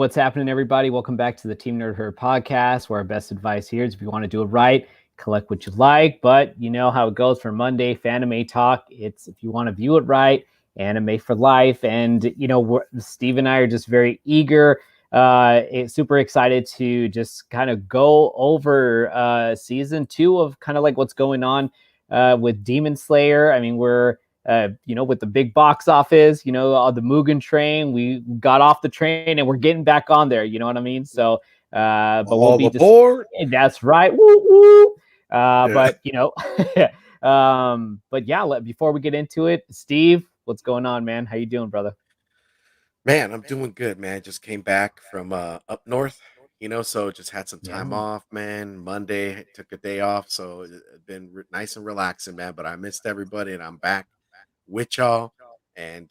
what's happening, everybody? Welcome back to the Team Nerd Herd podcast, where our best advice here is if you want to do it right, collect what you like. But you know how it goes for Monday, FANime Talk. It's if you want to view it right, anime for life. And, you know, Steve and I are just very eager, super excited to just kind of go over season 2 of kind of like what's going on with Deamon Slayer. I mean, we're with the big box office, the Mugen train, we got off the train and we're getting back on there. You know what I mean? So, but all we'll be aboard. That's right. Woo, woo. But but yeah, before we get into it, Steve, what's going on, man? How you doing, brother? Man, I'm doing good, man. Just came back from up north, so just had some time off, man. Monday took a day off, so it's been nice and relaxing, man. But I missed everybody, and I'm back with y'all, and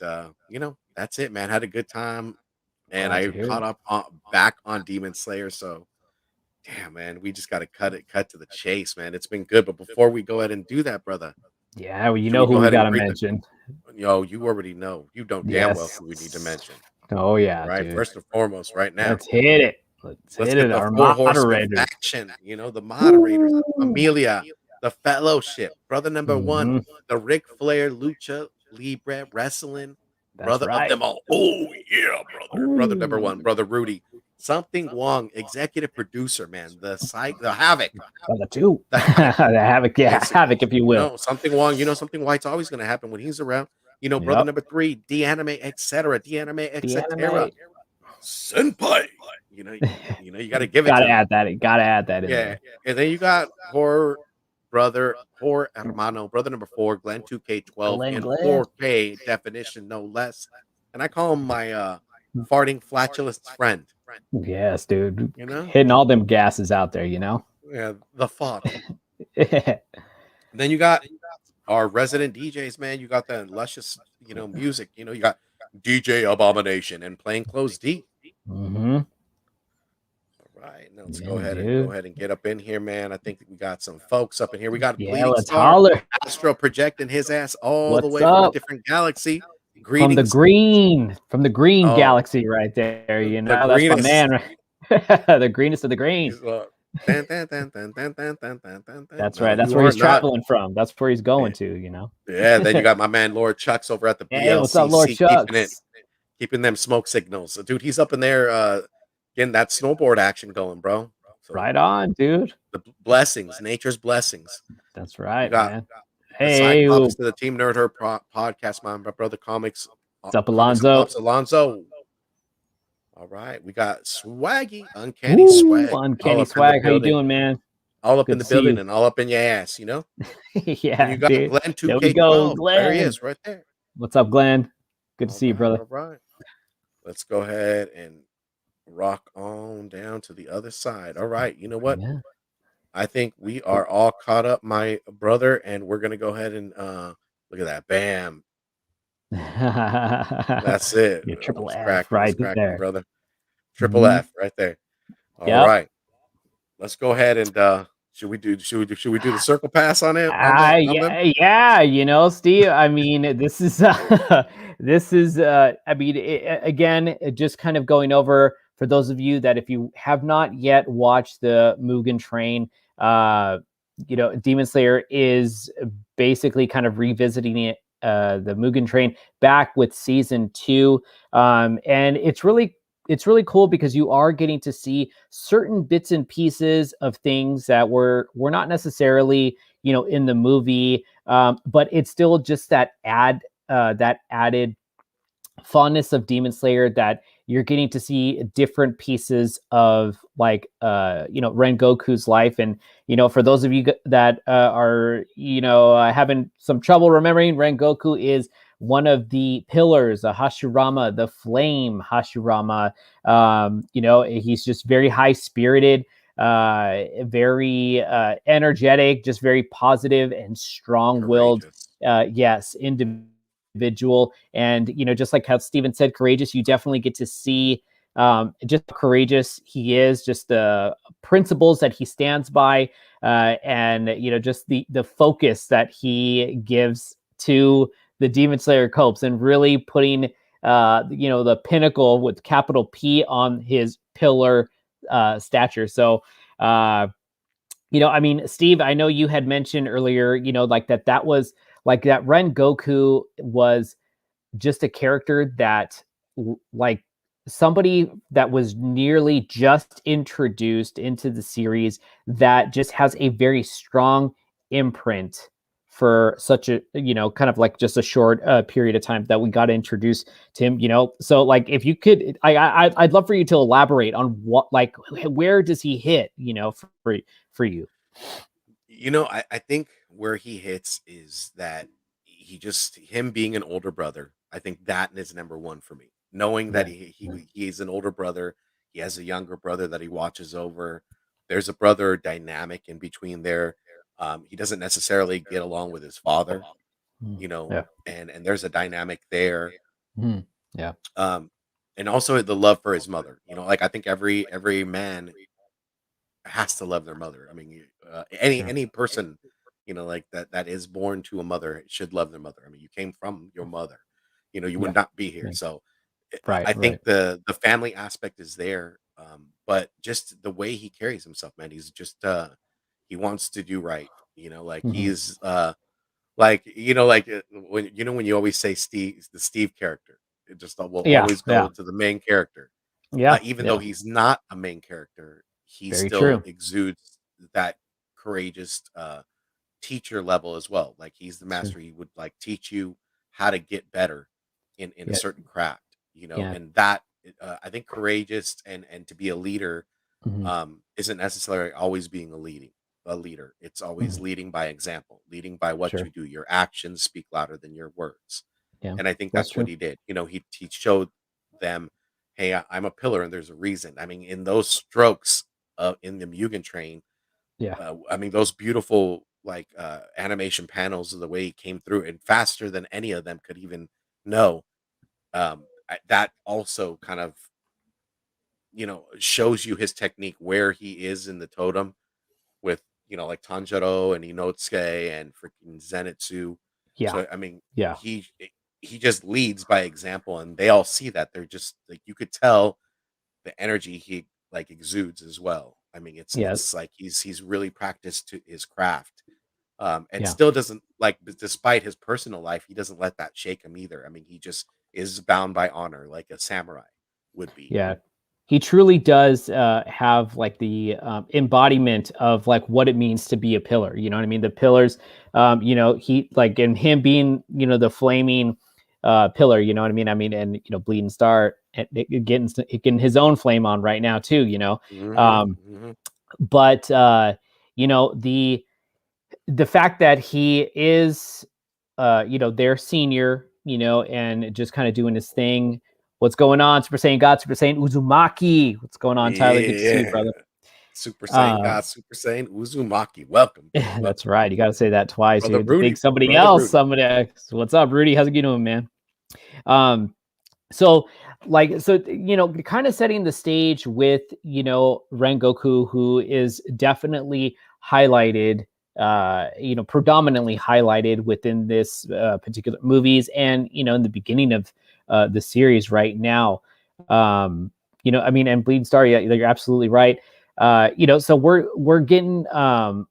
that's it, man. Had a good time, and I caught up back on Deamon Slayer. So, damn, man, we just got to cut to the chase, man. It's been good, but before we go ahead and do that, brother, yeah, well, who we gotta mention. You already know. You don't damn well who we need to mention. Oh yeah, right. Dude. First and foremost, right now, let's hit it. Let's hit it. Our moderators action. The moderators, Amelia. The Fellowship, brother number 1, the Ric Flair Lucha Libre Wrestling, brother of them all. Oh yeah, brother. Brother number 1, brother Rudy. Something Wong, executive producer, man. The Havoc. The 2. The Havoc, Havoc, if you will. Something Wong, something White's always going to happen when he's around. Brother number 3, D-Anime, etc. D-Anime, etc. Senpai. You got to give it. Gotta add that in. Yeah, and then you got horror hermano, brother number 4, Glenn 2K12 in 4K definition, no less. And I call him my farting flatulence friend. Yes, dude. Hitting all them gases out there, Yeah, the fart. Then you got our resident DJs, man. You got the luscious, music. You got DJ Abomination and Plainclothes D. Right, now let's go ahead and get up in here, man. I think we got some folks up in here. We got Bleeding Star, Astro projecting his ass all the way from a different galaxy. Greetings. From the green galaxy right there. That's my man. The greenest of the green. That's right. That's where he's traveling from. That's where he's going to. Yeah. Then you got my man Lord Chucks over at the BLCC. What's up, Lord Chucks? Keeping them smoke signals. So, dude, he's up in there. Getting that snowboard action going, bro. So, right on, dude. The blessings, nature's blessings. That's right, man. Hey, to the Team Nerd Herd podcast, my brother Comics. What's up, Alonzo? Alonzo. All right, we got Swaggy, Uncanny Swag. Uncanny Swag. How you doing, man? All up in the building and all up in your ass, Yeah. And you got dude. Glenn 2K12. There we go, Glenn. There he is, right there. What's up, Glenn? Good to see you, brother. All right. Let's go ahead and rock on down to the other side. All right, you know what? Yeah. I think we are all caught up, my brother, and we're gonna go ahead and look at that. Bam. That's it. Your triple F right there, brother. Triple F right there. All right. Let's go ahead and should we do the circle pass on it? Yeah, Steve. I mean, this is again, just kind of going over for those of you that if you have not yet watched the Mugen Train, Deamon Slayer is basically kind of revisiting it, the Mugen Train back with season 2. And it's really cool because you are getting to see certain bits and pieces of things that were not necessarily, in the movie. But it's still just that added fondness of Deamon Slayer that you're getting to see different pieces of Rengoku's life. And, for those of you that are, having some trouble remembering, Rengoku is one of the pillars, Hashirama, the flame Hashirama. He's just very high spirited, very energetic, just very positive and strong willed. Individual. And just like how Steven said, courageous. You definitely get to see just how courageous he is, just the principles that he stands by, and just the focus that he gives to the Demon Slayer copes, and really putting the pinnacle with capital P on his pillar stature. So, I mean, Steve, I know you had mentioned earlier, like that was like that Ren Goku was just a character that like somebody that was nearly just introduced into the series that just has a very strong imprint for such a kind of like just a short period of time that we got introduced to him. So like if you could, I'd love for you to elaborate on what, like, where does he hit, for you. I think where he hits is that he just him being an older brother. I think that is number one for me. Knowing that Yeah. he's an older brother, he has a younger brother that he watches over. There's a brother dynamic in between there. He doesn't necessarily get along with his father, Mm, yeah. and there's a dynamic there. Mm, yeah. Um, and also the love for his mother. Like I think every man has to love their mother. I mean, Sure. any person, like that is born to a mother should love their mother. I mean, you came from your mother. You would Yeah. not be here. Yeah. So Right. I Right. think the family aspect is there, but just the way he carries himself, man, he's just he wants to do right. Like Hmm. he's when you always say Steve, the Steve character, it just will Yeah. always go Yeah. to the main character. Yeah. Even though Yeah. he's not a main character, he Very still true. exudes that courageous teacher level as well. Like he's the Sure. master. He would like teach you how to get better in a Yeah. certain craft, Yeah. and that I think courageous and to be a leader Hmm. isn't necessarily always being a leader. It's always Hmm. leading by example, leading by what Sure. you do. Your actions speak louder than your words. Yeah. And I think That's that's what true. he did. He showed them, hey, I'm a pillar and there's a reason. I mean, in those strokes in the Mugen train, Yeah. I mean, those beautiful like animation panels of the way he came through and faster than any of them could even know. That also kind of, shows you his technique, where he is in the totem with, like Tanjiro and Inosuke and freaking Zenitsu. Yeah. So I mean, Yeah. he just leads by example, and they all see that. They're just like you could tell the energy he like exudes as well. I mean, Yeah. it's like he's really practiced to his craft, and Yeah. still doesn't like, despite his personal life, he doesn't let that shake him either. I mean, he just is bound by honor, like a samurai would be. Yeah. He truly does have like the embodiment of like what it means to be a pillar. You know what I mean? The pillars, he like, and him being, the flaming pillar, you know what I mean? I mean, and, Bleeding Star getting his own flame on right now too, Hmm. Um, Hmm. but, you know, the fact that he is, their senior, and just kind of doing his thing. What's going on, Super Saiyan God, Super Saiyan Uzumaki? What's going on, Tyler? Good to see you, Yeah. brother. Super Saiyan Uh, God, Super Saiyan Uzumaki. Welcome, brother. that's Welcome. right. You got to say that twice. Brother You to think Rudy. somebody Brother else. Rudy. Somebody. What's up, Rudy? How's it going, man? Um, so kind of setting the stage with Rengoku, who is definitely highlighted, predominantly highlighted within this particular movies, and in the beginning of the series right now. I mean, and Bleed Star, yeah, you're absolutely right. So we're getting our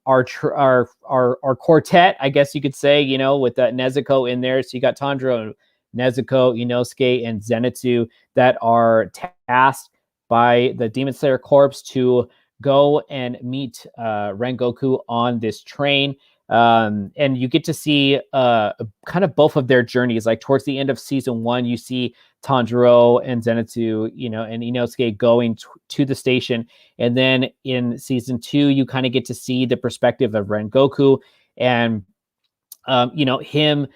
quartet, I guess you could say, with Nezuko in there. So you got Tanjiro, Nezuko, Inosuke, and Zenitsu that are tasked by the Demon Slayer Corps to go and meet Rengoku on this train. And you get to see kind of both of their journeys. Like towards the end of season one, you see Tanjiro and Zenitsu, and Inosuke going to the station. And then in season two, you kind of get to see the perspective of Rengoku and, him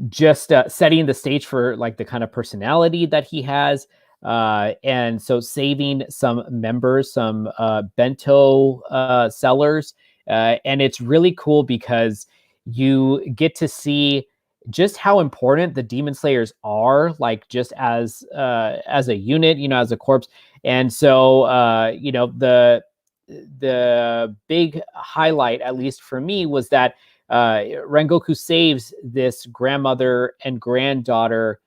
just setting the stage for like the kind of personality that he has. And so saving some members, some bento sellers. And it's really cool because you get to see just how important the Demon Slayers are, like just as a unit, as a corpse. And so the big highlight, at least for me, was that Rengoku saves this grandmother and granddaughter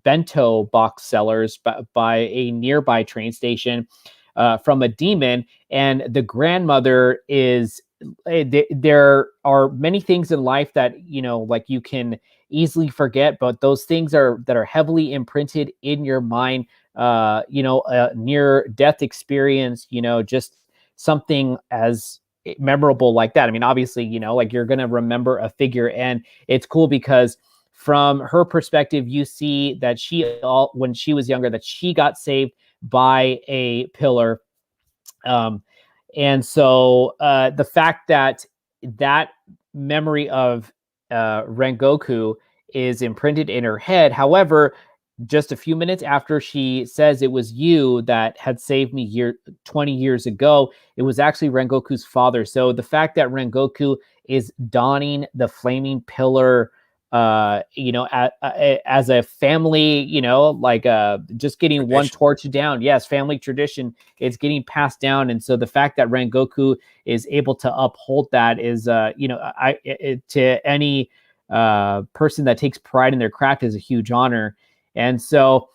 bento box sellers by a nearby train station from a demon, and the grandmother is there are many things in life that like you can easily forget, but those things that are heavily imprinted in your mind, a near death experience, just something as memorable like that. I mean, obviously, like you're going to remember a figure, and it's cool because from her perspective, you see that when she was younger, that she got saved by a pillar. um, and so the fact that that memory of Rengoku is imprinted in her head. However, just a few minutes after she says it was you that had saved me 20 years ago, it was actually Rengoku's father. So the fact that Rengoku is donning the flaming pillar, as a family, like just getting one Tradition. torch down. Yes, family tradition. It's getting passed down, and so the fact that Rengoku is able to uphold that is, to any person that takes pride in their craft is a huge honor. And so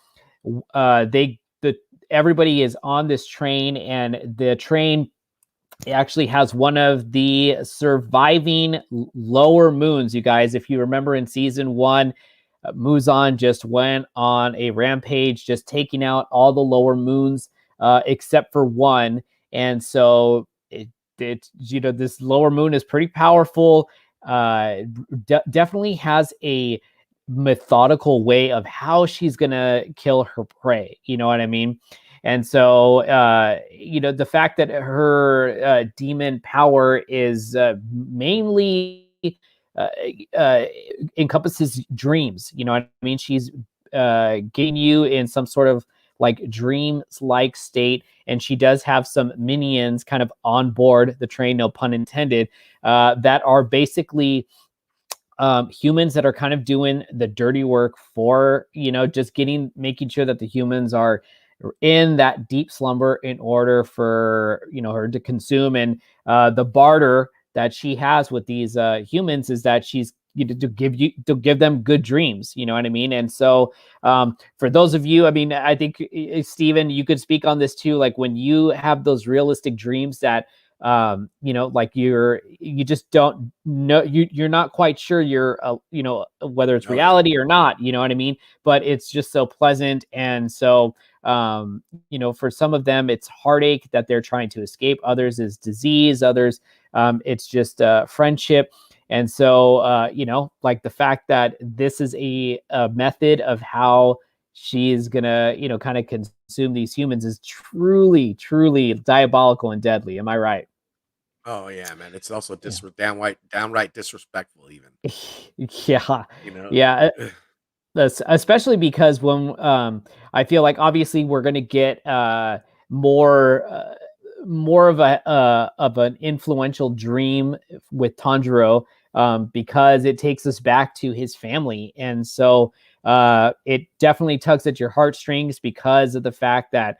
everybody is on this train, and the train actually has one of the surviving lower moons. You guys, if you remember in season 1, Muzan just went on a rampage, just taking out all the lower moons except for one. And so this lower moon is pretty powerful. Definitely has a methodical way of how she's gonna kill her prey. You know what I mean? And so, the fact that her demon power is mainly uh, uh, encompasses dreams. You know what I mean? She's getting you in some sort of like dreams-like state, and she does have some minions kind of on board the train, no pun intended, that are basically humans that are kind of doing the dirty work for, just making sure that the humans are in that deep slumber in order for, her to consume. And the barter that she has with these humans is that she's to give them good dreams. You know what I mean? And so for those of you, I mean, I think Steven, you could speak on this too. Like when you have those realistic dreams that like you just don't know, you're not quite sure whether it's Oh yeah. reality or not, you know what I mean? But it's just so pleasant. And so for some of them it's heartache that they're trying to escape, others is disease, others it's just friendship. And so like the fact that this is a method of how she's gonna kind of consume these humans is truly, truly diabolical and deadly. Am I right? Oh yeah, man. It's also Yeah. downright disrespectful, even. Yeah. You know. Yeah. That's especially because when I feel like obviously we're going to get more more of an influential dream with Tanjiro, because it takes us back to his family. And so it definitely tugs at your heartstrings because of the fact that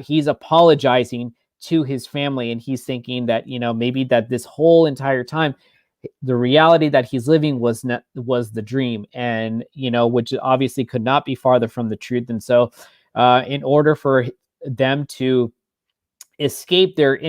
he's apologizing to his family, and he's thinking that maybe that this whole entire time the reality that he's living was the dream, and which obviously could not be farther from the truth. And so in order for them to escape their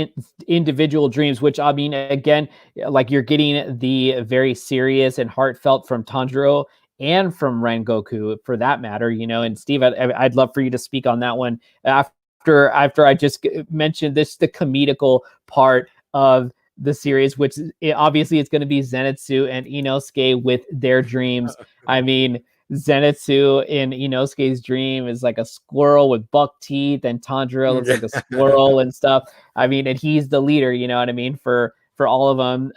individual dreams, which I mean, again, like you're getting the very serious and heartfelt from Tanjiro and from Rengoku for that matter, and Steve, I'd love for you to speak on that one after I just mentioned this, the comedical part of the series, which obviously it's going to be Zenitsu and Inosuke with their dreams. I mean, Zenitsu in Inosuke's dream is like a squirrel with buck teeth, and Tanjiro looks like a squirrel and stuff. I mean, and he's the leader, you know what I mean, for all of them.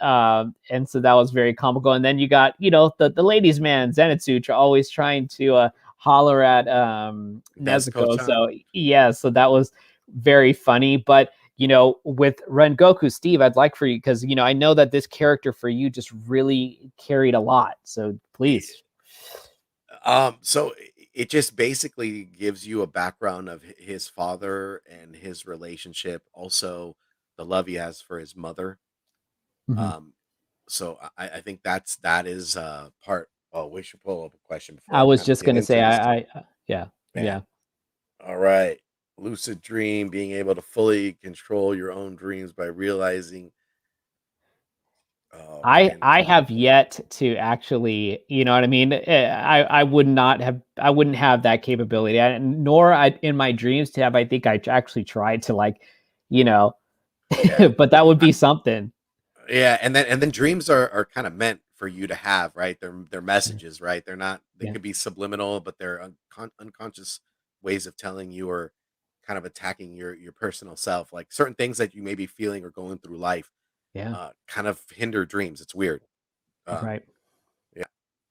And so that was very comical. And then you got, the ladies' man, Zenitsu, always trying to holler at Nezuko. Nezuko-chan. So yeah, so that was very funny. But with Rengoku, Steve, I'd like for you, because I know that this character for you just really carried a lot. So please. So it just basically gives you a background of his father and his relationship, also the love he has for his mother. Mhm. Um, so I think that is part Oh, we should pull up a question I before I was kind of just get gonna say, into this, yeah, man. yeah. All right. Lucid dream, being able to fully control your own dreams by realizing. Oh man, I it's have yet to actually, you know what I mean? I would not have, I wouldn't have that capability, nor in my dreams to have. I think I actually tried to like, you know, yeah. but that would be something. Yeah, and then dreams are kind of meant for you to have, right? They're messages, right? They're not. They Yeah, could be subliminal, but they're unconscious ways of telling you or kind of attacking your personal self. Like certain things that you may be feeling or going through life, yeah, kind of hinder dreams. It's weird. Um, right. yeah.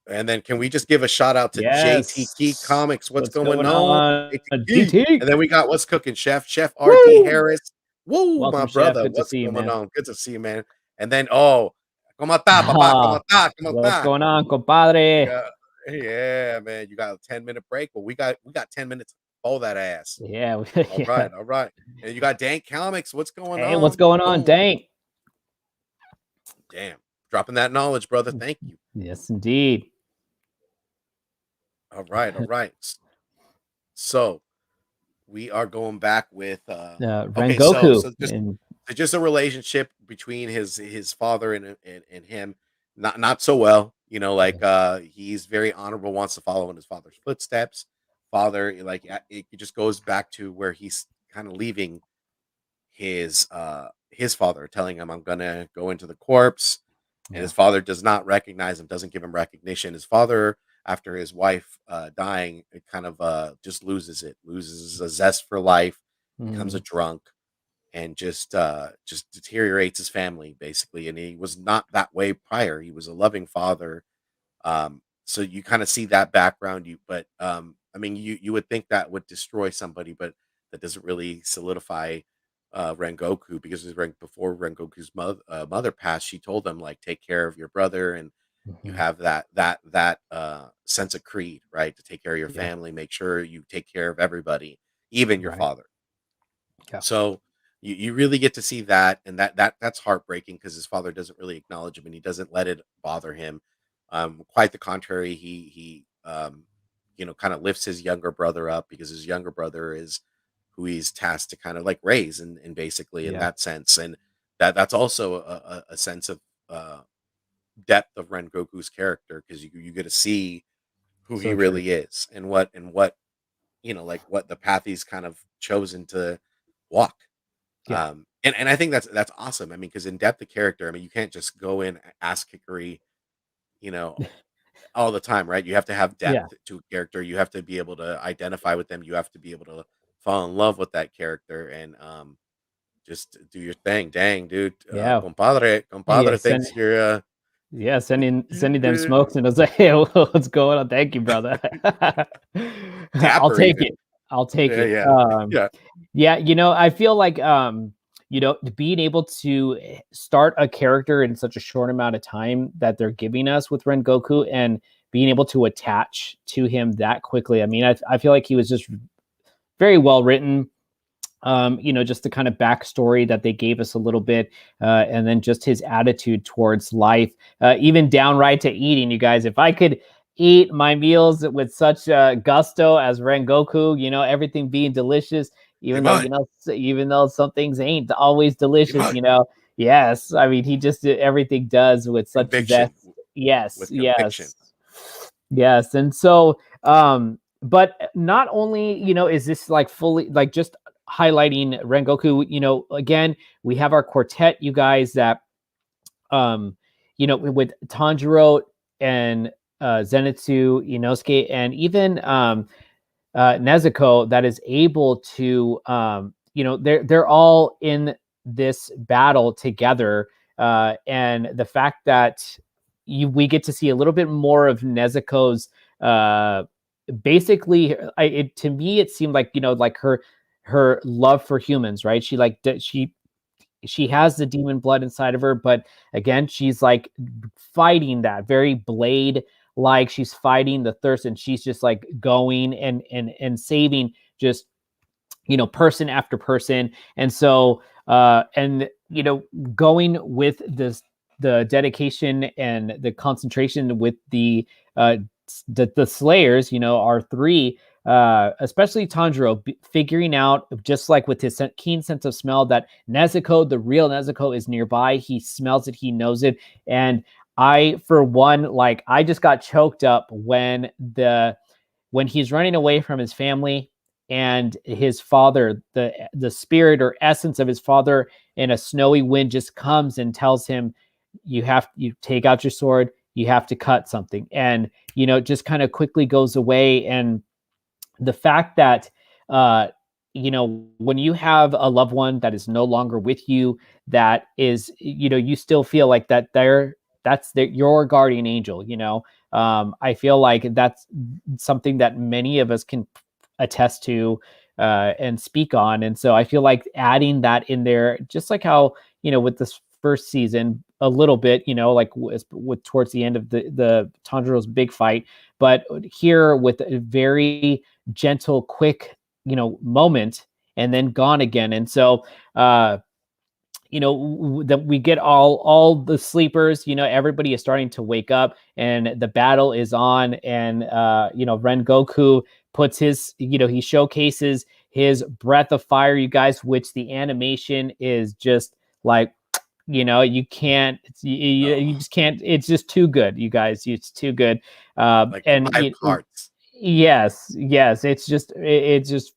And then can we just give a shout out to JT Key Yes. Comics? What's What's going going on, on, JT Key? DT? And then we got what's cooking, Chef RD Woo! Harris. Woo, my Welcome, chef. brother. Good to What's see you, going man. on? Good to see you, man. And then ¿cómo está, papá? ¿Cómo Ah, está? ¿Cómo what's está? going on, compadre? Yeah, yeah, man. You got a 10-minute break, but we got 10 minutes to blow that ass. Yeah, All yeah. right, all right. And you got Dank Comics. What's going Hey, what's on? going on, Boom. Dank? Damn. Dropping that knowledge, brother. Thank you. Yes, indeed. All right, all right. So we are going back with okay, so Rengoku so just and so just a relationship between his father and him, not so well, like he's very honorable, wants to follow in his father's footsteps. Father, like it just goes back to where he's kind of leaving his father, telling him, I'm gonna go into the corpse, and yeah. his father does not recognize him, doesn't give him recognition. His father, after his wife dying, it kind of just loses a zest for life, becomes a Mm, drunk, and just deteriorates his family basically. And he was not that way prior. He was a loving father. So you kind of see that background. But I mean, you would think that would destroy somebody, but that doesn't really solidify Rengoku, because before Rengoku's mother passed, she told him, like, take care of your brother, and you mhm. have that sense of creed, right? To take care of your Yeah, family, make sure you take care of everybody, even your right. father. Yeah, So you really get to see that, and that's heartbreaking, because his father doesn't really acknowledge him, and he doesn't let it bother him. Quite the contrary, he kind of lifts his younger brother up, because his younger brother is who he's tasked to kind of like raise, and basically in yeah. that sense, and that's also a sense of uh, depth of Rengoku's character, because you get to see who he So true. really is, and what like what the path he's kind of chosen to walk. Yeah, And I think that's awesome. I mean, because in depth of character, I mean, you can't just go in ass kickery, you know, all the time, right? You have to have yeah, depth to a character. You have to be able to identify with them. You have to be able to fall in love with that character, and just do your thing. Dang, dude, yeah. Yeah, compadre thinks you're yeah, you sending them good. smokes, and I was like, "Hey, what's going on? Thank you, brother." I'll Dapper take even. it. I'll take Yeah, it. yeah, yeah. Yeah, I feel like being able to start a character in such a short amount of time that they're giving us with Rengoku, and being able to attach to him that quickly. I mean, I feel like he was just very well written. Just the kind of backstory that they gave us a little bit, and then just his attitude towards life, even downright to eating. You guys, if I could eat my meals with such gusto as Rengoku, everything being delicious, even though Demon, even though some things ain't always delicious. demon. Yes, I mean he just everything does with such zest. Conviction, Yes, with conviction. yes, yes, and so but not only is this like fully like just highlighting Rengoku, again, we have our quartet, you guys, that with Tanjiro and Zenitsu, Inosuke, and even Nezuko, that is able to they're all in this battle together, and the fact that we get to see a little bit more of Nezuko's basically, to me it seemed like like her love for humans, right? She has the demon blood inside of her, but again, she's like fighting that very blade, like she's fighting the thirst, and she's just like going and saving just person after person. And so and going with this, the dedication and the concentration with the the Slayers, are three, especially Tanjiro, figuring out, just like with his keen sense of smell, that Nezuko, the real Nezuko, is nearby. He smells it, he knows it. And I, for one, like, I just got choked up when he's running away from his family, and his father, the spirit or essence of his father in a snowy wind, just comes and tells him, you take out your sword, you have to cut something. And just kind of quickly goes away. And the fact that uh when you have a loved one that is no longer with you, that is, you still feel like your guardian angel. I feel like that's something that many of us can attest to and speak on. And so I feel like adding that in there, just like how, with this first season a little bit, like with towards the end of the Tanjiro's big fight, but here with a very gentle, quick, moment, and then gone again. And so that we get all the sleepers, everybody is starting to wake up, and the battle is on. And Rengoku puts his, he showcases his breath of fire, you guys, which the animation is just like, you can't, you just can't, it's just too good, you guys, it's too good. Like And five parts. yes, it's just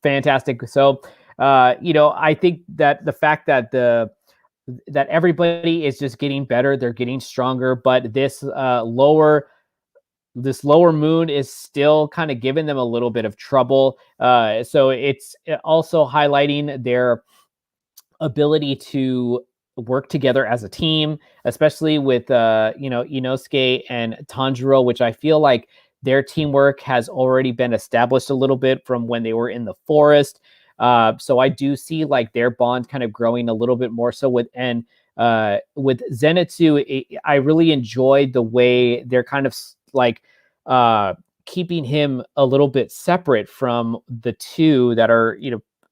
fantastic. So I think that the fact that that everybody is just getting better, they're getting stronger, but this lower moon is still kind of giving them a little bit of trouble. So it's also highlighting their ability to work together as a team, especially with Inosuke and Tanjiro, which I feel like their teamwork has already been established a little bit from when they were in the forest. So I do see like their bond kind of growing a little bit more so with Zenitsu. I really enjoyed the way they're kind of like keeping him a little bit separate from the two that are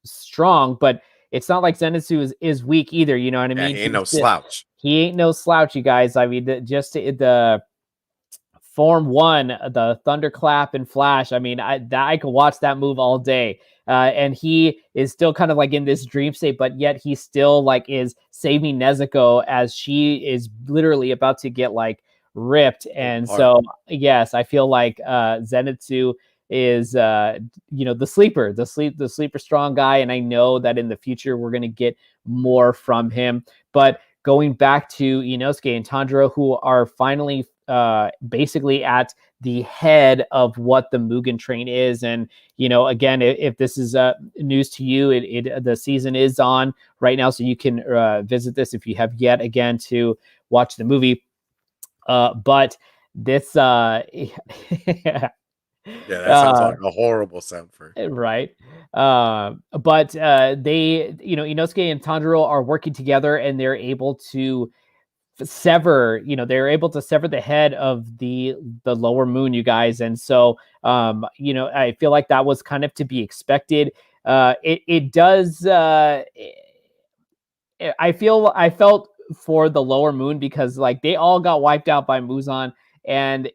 strong, but it's not like Zenitsu is weak either. You know what I Yeah, mean? he ain't no slouch. He ain't no slouch, you guys. I mean, the Form 1, the Thunderclap and Flash. I mean, I could watch that move all day. And he is still kind of like in this dream state, but yet he still like is saving Nezuko as she is literally about to get like ripped. And so, yes, I feel like Zenitsu is the sleeper strong guy, and I know that in the future we're going to get more from him. But going back to Inosuke and Tanjiro, who are finally basically at the head of what the Mugen Train is. And again, if this is news to you, the season is on right now, so you can visit this if you have yet again to watch the movie. But this Yeah, that sounds like a horrible sound for. right. But they, Inosuke and Tanjiro are working together, and they're able to sever the head of the lower moon, you guys. And so I feel like that was kind of to be expected. It does I felt for the lower moon, because like they all got wiped out by Muzan, and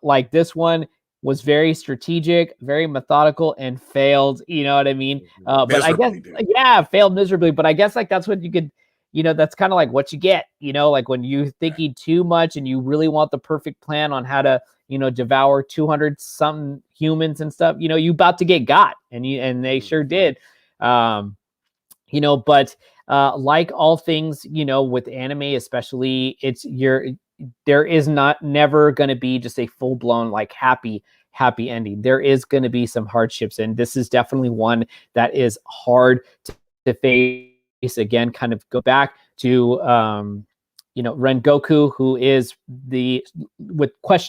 like this one was very strategic, very methodical, and failed. You know what I mean? But I guess, Miserably, dude. yeah, failed miserably. But I guess like that's what you could, that's kind of like what you get. Like when you're thinking too much and you really want the perfect plan on how to devour 200 something humans and stuff. You about to get got, and they sure did. But like all things, with anime especially, there is never going to be just a full-blown like happy ending. There is going to be some hardships, and this is definitely one that is hard to face. Again, kind of go back to Rengoku, who is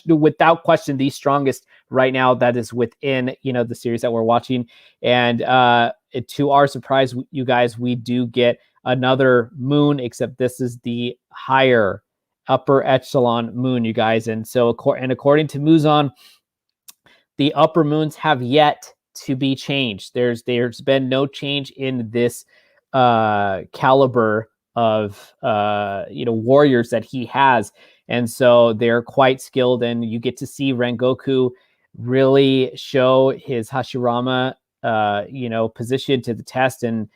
without question the strongest right now that is within the series that we're watching. And to our surprise, you guys, we do get another moon, except this is the higher upper echelon moon, you guys. And so according to Muzan, the upper moons have yet to be changed. There's been no change in this caliber of warriors that he has. and so they're quite skilled. And you get to see Rengoku really show his Hashirama, position to the test, and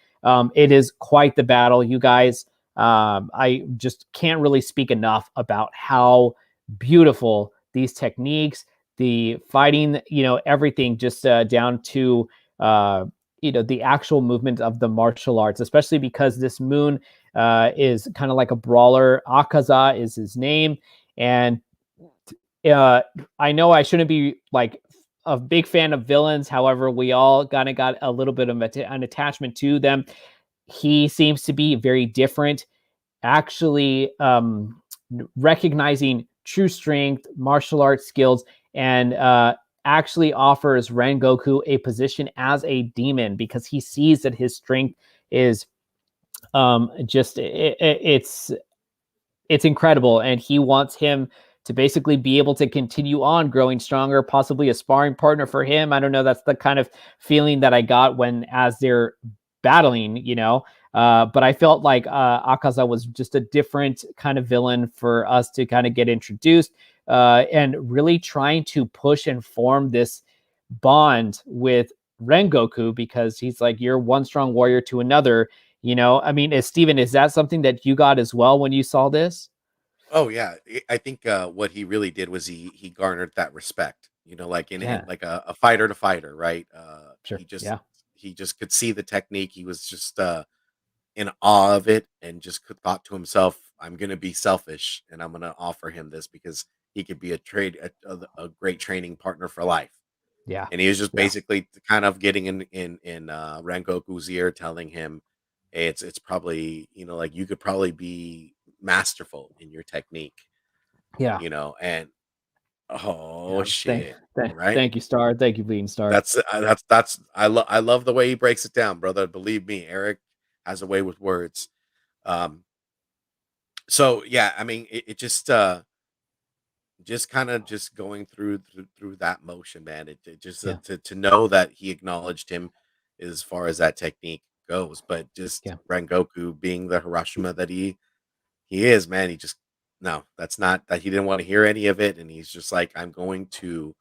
it is quite the battle, you guys. I just can't really speak enough about how beautiful these techniques, the fighting, everything, just down to the actual movement of the martial arts, especially because this moon is kind of like a brawler. Akaza is his name, and I know I shouldn't be like a big fan of villains. However, we all kind of got a little bit of an attachment to them. He seems to be very different, actually recognizing true strength, martial arts skills, and actually offers Rengoku a position as a demon because he sees that his strength is it's incredible, and he wants him to basically be able to continue on growing stronger, possibly a sparring partner for him. I don't know. That's the kind of feeling that I got as they're battling, but I felt like Akaza was just a different kind of villain for us to kind of get introduced, and really trying to push and form this bond with Rengoku, because he's like, you're one strong warrior to another. I mean, Steven, is that something that you got as well when you saw this? Oh yeah, I think what he really did was he garnered that respect. Like in Yeah, like a fighter to fighter, right? sure. Yeah, He just could see the technique. He was just in awe of it, and just thought to himself, "I'm gonna be selfish, and I'm gonna offer him this because he could be a great training partner for life." yeah, And he was just yeah, basically kind of getting in Rengoku's ear, telling him, "Hey, it's probably like you could probably be masterful in your technique." yeah. And oh Yeah. shit, right? Thank you, Star. Thank you, Bean Star. That's I love the way he breaks it down, brother. Believe me, Eric has a way with words. Um, so yeah, I mean, it just kind of just going through that motion, man. It just Yeah, to know that he acknowledged him as far as that technique goes, but just yeah, Rengoku being the Hiroshima that he is, man. He just no, that's not that he didn't want to hear any of it, and he's just like, I'm going to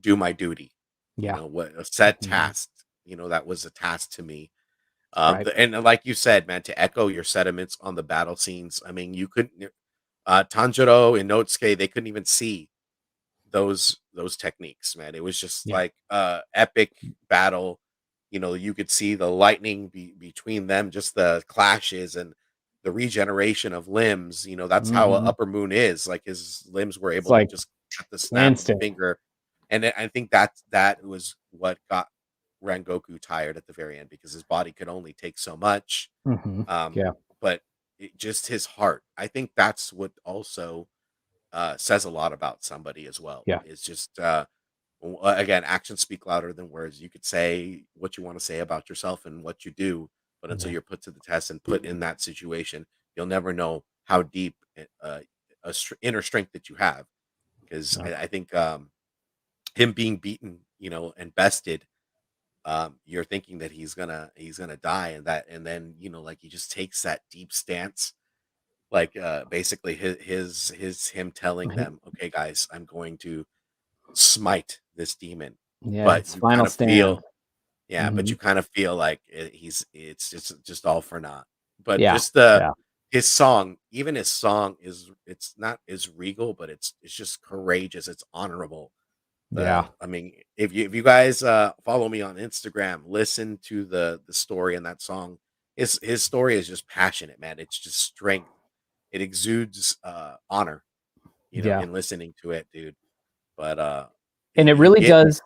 do my duty. yeah. What a set Mhm. task. That was a task to me. Right. And like you said, man, to echo your sentiments on the battle scenes. I mean, you couldn't. Tanjiro and Notsuke, they couldn't even see those techniques, man. It was just Yeah. like epic battle. You could see the lightning between them, just the clashes and the regeneration of limbs. That's how a Hmm. upper moon is. Like his limbs were It's able to like just at the snap of a instant. finger. And I think that was what got Rengoku tired at the very end, because his body could only take so much. Hmm. Um, Yeah. but just his heart. I think that's what also says a lot about somebody as well. Yeah. It's just again, actions speak louder than words. You could say what you want to say about yourself and what you do, but until Yeah. you're put to the test and put in that situation, you'll never know how deep inner strength that you have. Because Yeah. I think him being beaten, and bested, you're thinking that he's gonna die, and then like he just takes that deep stance, like basically his him telling them, "Okay, guys, I'm going to smite this demon." Yeah. But It's you final kind of stand. feel, yeah, but Hmm. you kind of feel like it's just all for naught. But Yeah. just the Yeah. his song, even his song it's not as regal, but it's just courageous. It's honorable. Yeah. I mean, if you guys follow me on Instagram, listen to the story in that song. His story is just passionate, man. It's just strength. It exudes honor, Yeah. in listening to it, dude. But And it you really get does.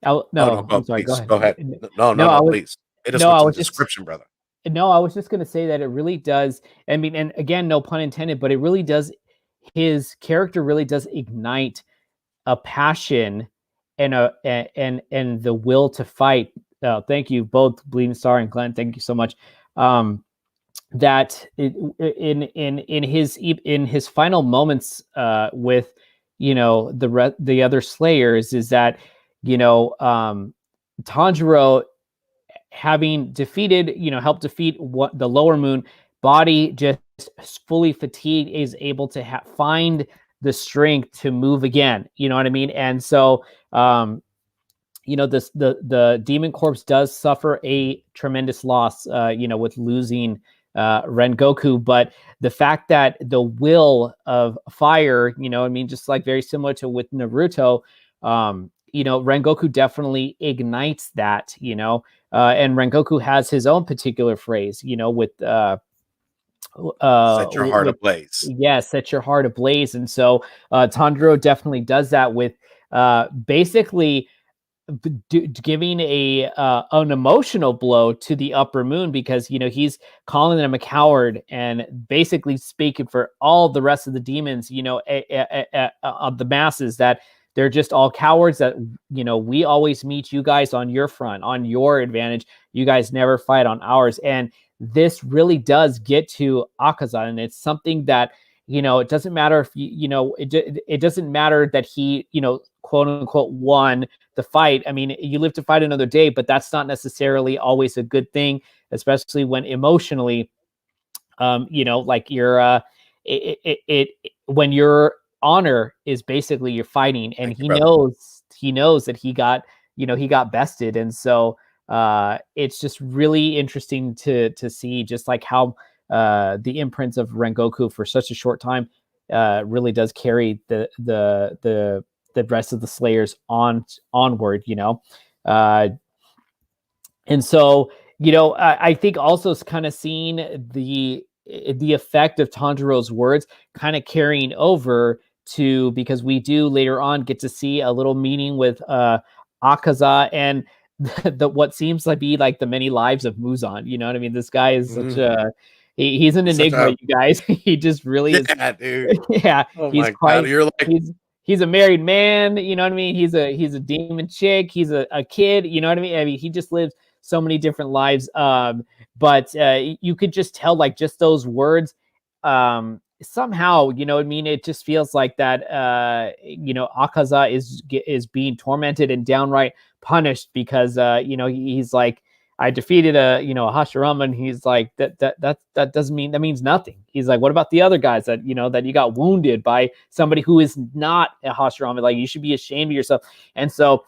Oh oh no, no, I'm sorry. Go please ahead. go ahead. No, no, No, I no, was. please hit us No, with I some was just. description, brother. No, I was just going to say that it really does. I mean, and again, no pun intended, but it really does. His character really does ignite a passion and and the will to fight. Thank you both, Bleeding Star and Glenn. Thank you so much. That in his final moments with the other Slayers, is that Tanjiro, having defeated, helped defeat what the lower moon, body just fully fatigued is able to find the strength to move again. You know what I mean? And so, the Demon Corpse does suffer a tremendous loss, with losing Rengoku, but the fact that the will of fire, just like very similar to with Naruto, Rengoku definitely ignites that, and Rengoku has his own particular phrase, Set your heart with ablaze. set your heart ablaze. And so Tanjiro definitely does that with basically giving an emotional blow to the upper moon, because he's calling them a coward and basically speaking for all the rest of the demons, of the masses, that they're just all cowards, that we always meet you guys on your front, on your advantage, you guys never fight on ours. And this really does get to Akaza, and it's something that it doesn't matter if it doesn't matter that he quote unquote won the fight. I mean, you live to fight another day, but that's not necessarily always a good thing, especially when emotionally, like when your honor is basically you're fighting, and Thank you, brother. he knows that he got bested. And so it's just really interesting to see just like how the imprints of Rengoku for such a short time really does carry the rest of the Slayers onward, and so I think also kind of seeing the effect of Tanjiro's words kind of carrying over to, because we do later on get to see a little meeting with Akaza and what seems to be like the many lives of Muzan. You know what I mean? This guy is such a he's an enigma, you guys. He just really is. Yeah, dude. Yeah, Oh he's my God. quite. You're like, He's a married man. You know what I mean? He's a demon chick. He's a kid. You know what I mean? I mean, he just lives so many different lives. But you could just tell, like, just those words. Somehow, you know what I mean? It just feels like that. Akaza is being tormented and downright punished because he's like, I defeated a Hashirama, and he's like, that doesn't mean, that means nothing. He's like, what about the other guys that that you got wounded by somebody who is not a Hashirama? Like, you should be ashamed of yourself. And so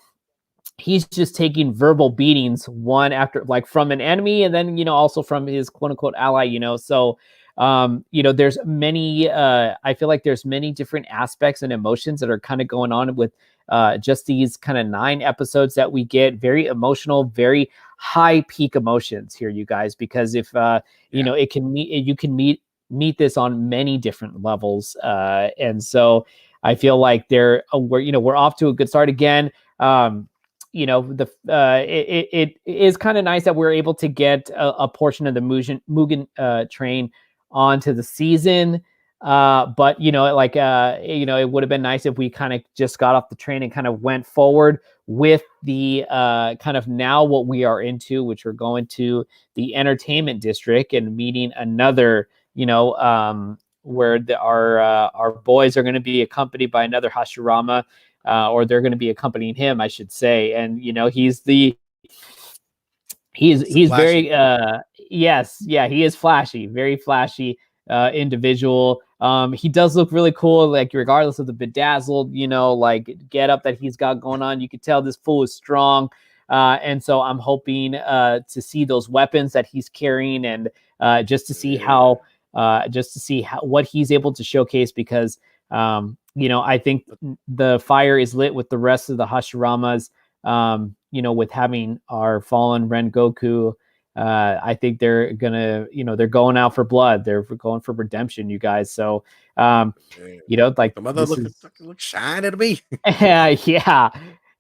he's just taking verbal beatings one after, like, from an enemy, and then also from his quote unquote ally. So there's many I feel like there's many different aspects and emotions that are kind of going on with just these kind of 9 episodes that we get. Very emotional, very high peak emotions here, you guys, because if it can you can meet this on many different levels, and so I feel like we're off to a good start again. It is kind of nice that we're able to get a portion of the Mugen train onto the season. But it would have been nice if we kind of just got off the train and kind of went forward with the kind of now what we are into, which we're going to the entertainment district and meeting another, where our boys are going to be accompanied by another Hashirama, or they're going to be accompanying him, I should say. And he's very yes, yeah, he is flashy, very flashy individual. He does look really cool, like, regardless of the bedazzled like get up that he's got going on. You can tell this fool is strong, and so I'm hoping to see those weapons that he's carrying, and just to see how what he's able to showcase, because I think the fire is lit with the rest of the Hashiramas. With having our fallen Rengoku, I think they're gonna, they're going out for blood. They're going for redemption, you guys. So, like, the mother look shine at me. yeah,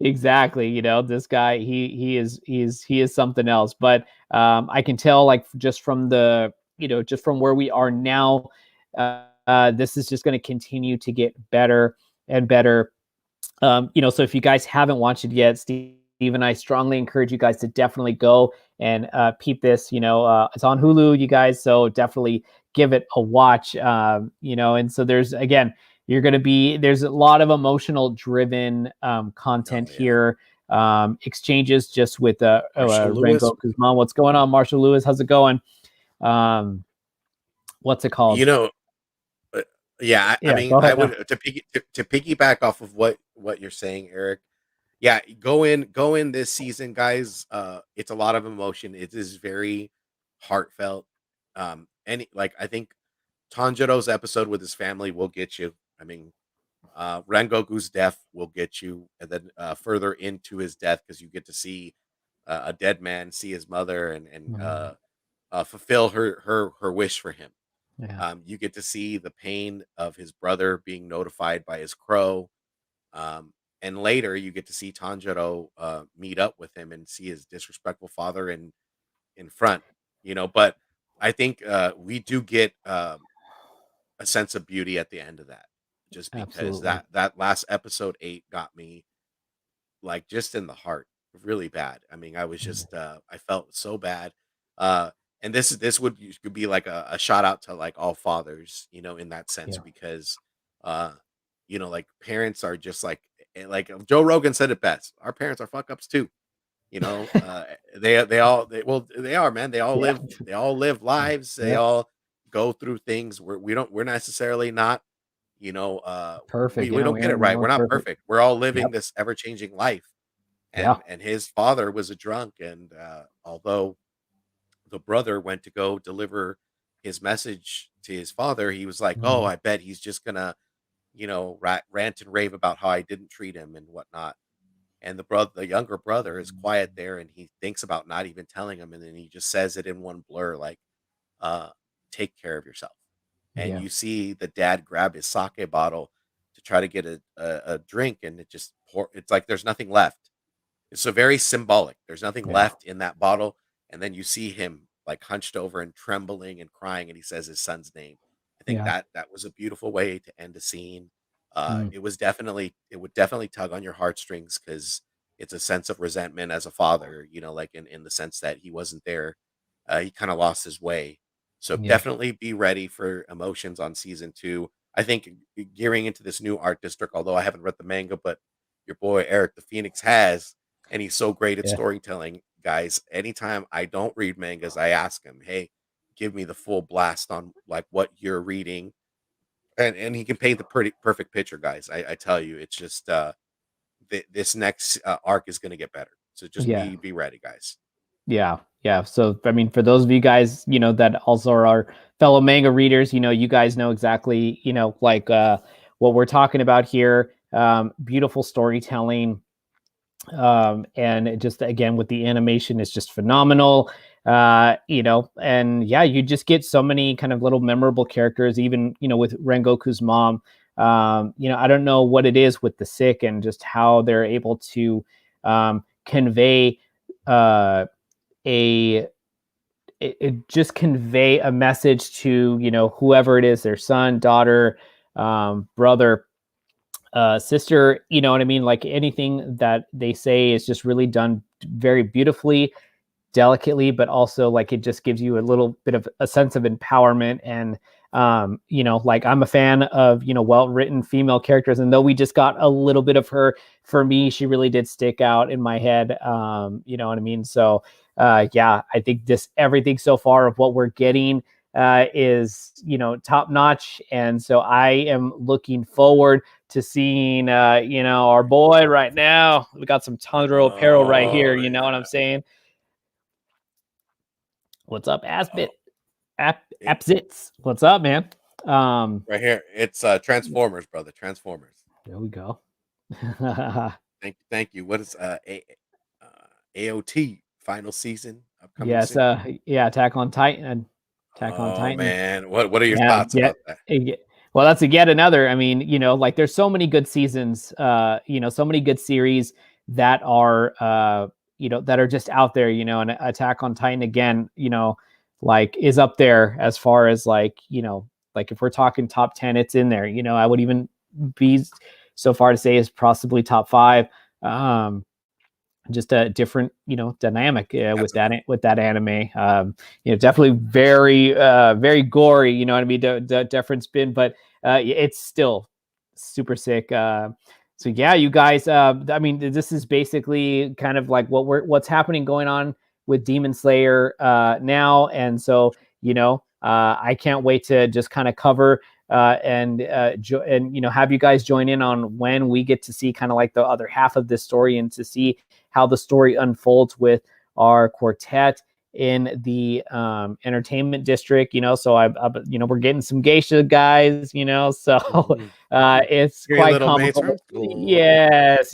exactly. This guy, he is something else. But I can tell, like, just from where we are now, this is just going to continue to get better and better. So if you guys haven't watched it yet, Steve and I strongly encourage you guys to definitely go and peep this. It's on Hulu, you guys, so definitely give it a watch. And so there's a lot of emotional driven content here. Exchanges just with Rengoku's mom. What's going on, Marshall Lewis? How's it going? What's it called? You know, uh, yeah, I Yeah, mean, go I ahead. would No. to piggyback off of what you're saying, Eric. Yeah, go in this season, guys. It's a lot of emotion. It is very heartfelt. Any like I think Tanjiro's episode with his family will get you. I mean, Rengoku's death will get you, and then further into his death because you get to see a dead man see his mother and Mm, fulfill her wish for him. yeah, You get to see the pain of his brother being notified by his crow, um, and later you get to see Tanjiro meet up with him and see his disrespectful father in front. But I think we do get a sense of beauty at the end of that, just because absolutely. that last episode 8 got me like just in the heart really bad. I mean, I was Mm, just I felt so bad. Uh and this could be like a shout out to like all fathers, in that sense, yeah, because uh like parents are just like Joe Rogan said it best. Our parents are fuck ups too. They are, man. yeah, They all live lives. They yeah. all go through things where we're necessarily not, you know, uh Perfect. we Yeah, don't we get it aren't. No right. We're one's not perfect. perfect. We're all Yep. living this ever-changing life. Yeah. And his father was a drunk, and although the brother went to go deliver his message to his father, he was like, "Oh, Mhm. I bet he's just gonna, rant and rave about how I didn't treat him and whatnot." And the younger brother is quiet there, and he thinks about not even telling him, and then he just says it in one blur, like, uh, "Take care of yourself." And Yeah. you see the dad grab his sake bottle to try to get a drink, and it's like there's nothing left. It's so very symbolic. There's nothing Yeah. left in that bottle, and then you see him like hunched over and trembling and crying, and he says his son's name. I think Yeah. that was a beautiful way to end a scene. Mm, It would definitely tug on your heartstrings because it's a sense of resentment as a father, like in the sense that he wasn't there. He kind of lost his way. So yeah. definitely be ready for emotions on season 2. I think gearing into this new art district, although I haven't read the manga, but your boy Eric the Phoenix has, and he's so great at Yeah. storytelling, guys. Anytime I don't read mangas, I ask him, "Hey, give me the full blast on like what you're reading," and he can paint the pretty perfect picture, guys. I tell you, it's just this next arc is going to get better. So just Yeah. be ready, guys. Yeah. Yeah. So, I mean, for those of you guys, that also are our fellow manga readers, you guys know exactly, like what we're talking about here. Beautiful storytelling. And it just, again, with the animation, is just phenomenal. And yeah, you just get so many kind of little memorable characters, even, with Rengoku's mom. I don't know what it is with the sick and just how they're able to convey uh, a it just convey a message to whoever it is, their son, daughter, brother, sister. You know what I mean? Like anything that they say is just really done very beautifully, delicately, but also like it just gives you a little bit of a sense of empowerment. And like I'm a fan of well-written female characters, and though we just got a little bit of her, for me she really did stick out in my head. You know what I mean? So yeah, I think this everything so far of what we're getting is top notch, and so I am looking forward to seeing our boy right now. We got some Tundra apparel right here, Oh you know what I'm yeah. saying? What's up, Oh, Aspit? it, Apsits. What's up, man? Um, right here. It's Transformers, brother. Transformers. there we go. Thank you. What is AOT final season upcoming Yes, soon? yeah, Attack on Titan. Attack on Oh Titan. man, what are your Yeah, thoughts yeah. about that? Well, that's yet another. I mean, like there's so many good seasons, so many good series that are, that are just out there, and Attack on Titan again, like is up there as far as like if we're talking top 10, it's in there. I would even be so far to say is possibly top five. Um, just a different dynamic Absolutely. with that anime. Definitely very gory, you know what I mean, the different spin, but it's still super sick. So yeah, you guys, I mean, this is basically kind of like what's happening going on with Demon Slayer now. And so I can't wait to just kind of cover and have you guys join in on when we get to see kind of like the other half of this story and to see how the story unfolds with our quartet in the entertainment district. So we're getting some geisha guys, so it's Three quite little mates comical. from school. Yes.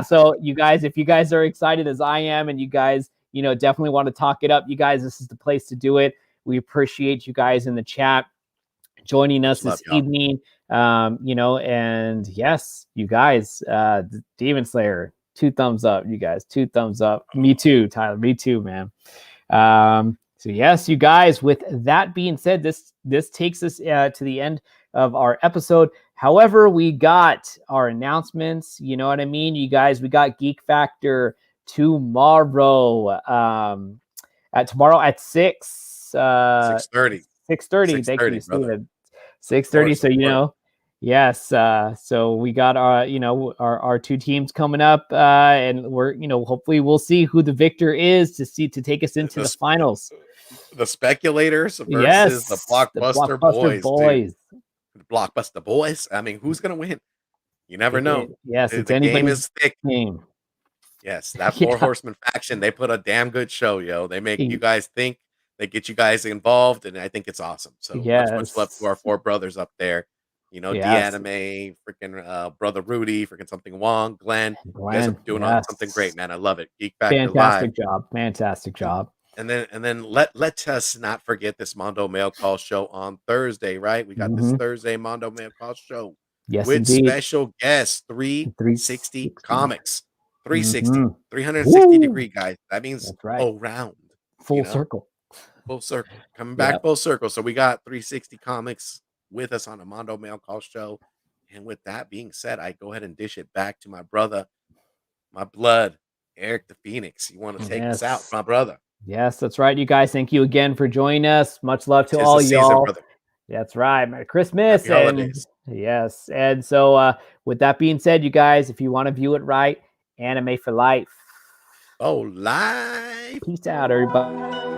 So you guys, if you guys are excited as I am, and you guys definitely want to talk it up, you guys, this is the place to do it. We appreciate you guys in the chat joining us this evening. And yes, you guys, Demon Slayer, 2 thumbs up, you guys, 2 thumbs up. Me too, Tyler, me too, man. So yes, you guys, with that being said, this takes us to the end of our episode. However, we got our announcements, you know what I mean, you guys. We got Geek Factor tomorrow, tomorrow at 6:30. 6:30. Thank you, brother. Steven. 6:30. So yes. So we got our 2 teams coming up, and we're hopefully we'll see who the victor is to take us into the finals. The speculators versus the blockbuster boys. Dude. The blockbuster boys. I mean, who's gonna win? You never know. Yes, the game is thick. Game. Yes, that 4 horseman faction, they put a damn good show, yo. They make you guys think, they get you guys involved, and I think it's awesome. So much love to our 4 brothers up there. D-Anime, freaking brother Rudy, freaking something Wong, Glenn. You guys are doing something great, man. I love it. Geek Factor Live. Fantastic job. And then let us not forget this Mondo Mail Call show on Thursday, right? We got this Thursday Mondo Mail Call show. Yes, with indeed. Special guests, 360 comics. 360 degree, guys. That means all round. Full circle. Full circle. Coming back full circle. So we got 360 comics with us on the Mondo Mail Call show. And with that being said, I go ahead and dish it back to my brother, my blood, Eric the Phoenix. You want to take us out, my brother? Yes, that's right, you guys. Thank you again for joining us. Much love to all y'all. That's right. Merry Christmas. Happy holidays. Yes. And so with that being said, you guys, if you want to view it right, anime for life. Oh, life. Peace out, everybody.